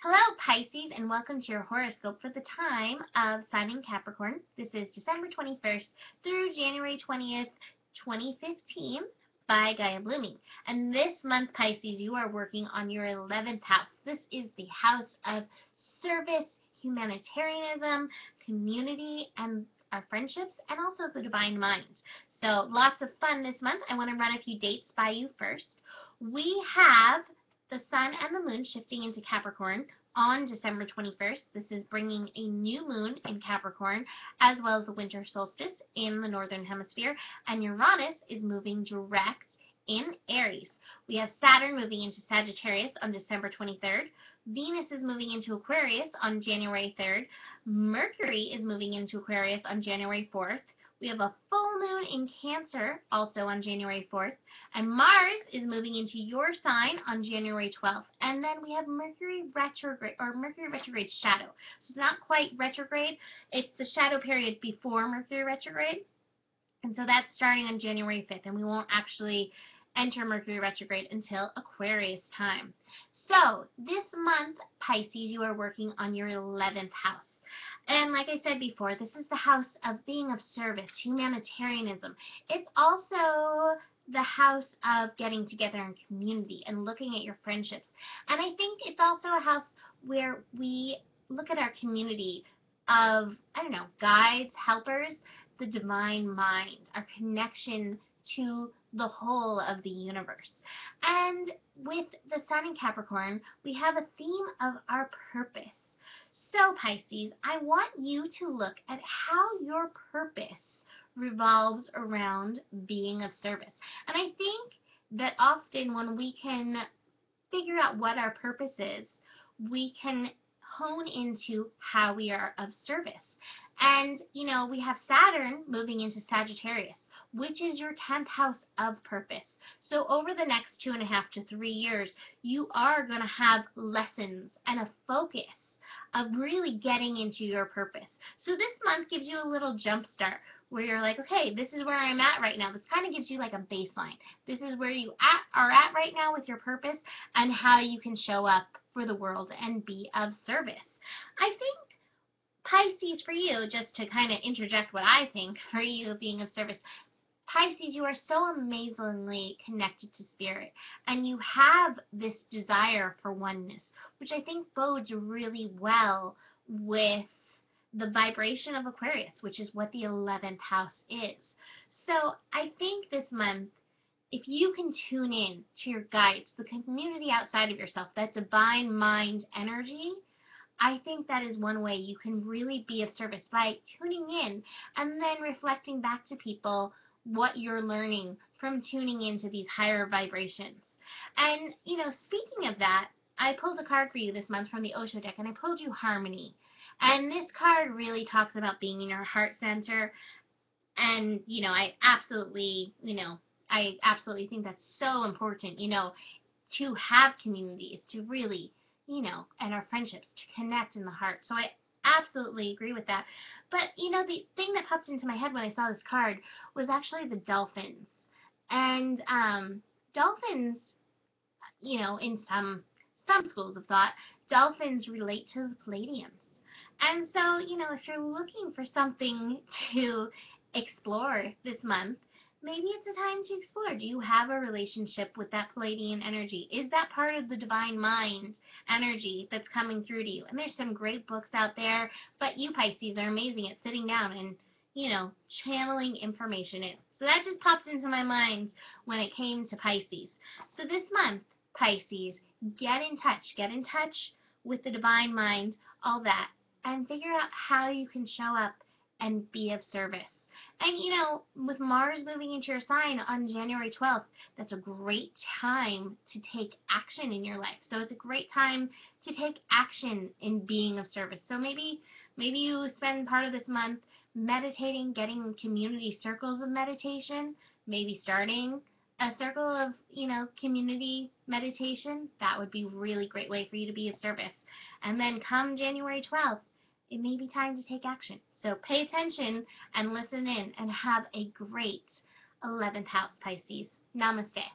Hello, Pisces, and welcome to your horoscope for the time of Sun in Capricorn. This is December 21st through January 20th, 2015 by Gaia blooming. And this month, Pisces, you are working on your 11th house. This is the house of service, humanitarianism, community, and our friendships, and also the divine mind. So lots of fun this month. I want to run a few dates by you first. We have the Sun and the Moon shifting into Capricorn on December 21st. This is bringing a new moon in Capricorn, as well as the winter solstice in the northern hemisphere, and Uranus is moving direct in Aries. We have Saturn moving into Sagittarius on December 23rd. Venus is moving into Aquarius on January 3rd. Mercury is moving into Aquarius on January 4th. We have a full moon in Cancer also on January 4th, and Mars is moving into your sign on January 12th. And then we have Mercury retrograde, or Mercury retrograde shadow. So it's not quite retrograde, it's the shadow period before Mercury retrograde. And so that's starting on January 5th, and we won't actually enter Mercury retrograde until Aquarius time. So this month, Pisces, you are working on your 11th house. And like I said before, this is the house of being of service, humanitarianism. It's also the house of getting together in community and looking at your friendships. And I think it's also a house where we look at our community of, guides, helpers, the divine mind, our connection to the whole of the universe. And with the Sun in Capricorn, we have a theme of our purpose. So, Pisces, I want you to look at how your purpose revolves around being of service. And I think that often when we can figure out what our purpose is, we can hone into how we are of service. And, we have Saturn moving into Sagittarius, which is your 10th house of purpose. So over the next 2.5 to 3 years, you are going to have lessons and a focus of really getting into your purpose. So this month gives you a little jump start where you're like, okay, this is where I'm at right now. This kind of gives you like a baseline. This is where you are at right now with your purpose and how you can show up for the world and be of service. I think Pisces, for you, just to kind of interject what I think for you being of service, Pisces, you are so amazingly connected to spirit, and you have this desire for oneness, which I think bodes really well with the vibration of Aquarius, which is what the 11th house is. So I think this month, if you can tune in to your guides, the community outside of yourself, that divine mind energy, I think that is one way you can really be of service by tuning in and then reflecting back to people what you're learning from tuning into these higher vibrations. And, speaking of that, I pulled a card for you this month from the Osho deck, and I pulled you Harmony. And this card really talks about being in your heart center. And, I absolutely think that's so important, to have communities, to really, and our friendships, to connect in the heart. So I absolutely agree with that. But, the thing that popped into my head when I saw this card was actually the dolphins. And dolphins, in some schools of thought, dolphins relate to the Pleiadians. And so, if you're looking for something to explore this month, maybe it's a time to explore. Do you have a relationship with that Pleiadian energy? Is that part of the divine mind energy that's coming through to you? And there's some great books out there, but you Pisces are amazing at sitting down and, channeling information in. So that just popped into my mind when it came to Pisces. So this month, Pisces, get in touch with the divine mind, all that, and figure out how you can show up and be of service. And, with Mars moving into your sign on January 12th, that's a great time to take action in your life. So it's a great time to take action in being of service. So maybe you spend part of this month meditating, getting in community circles of meditation, maybe starting a circle of, community meditation. That would be a really great way for you to be of service. And then come January 12th, it may be time to take action. So pay attention and listen in and have a great 11th house, Pisces. Namaste.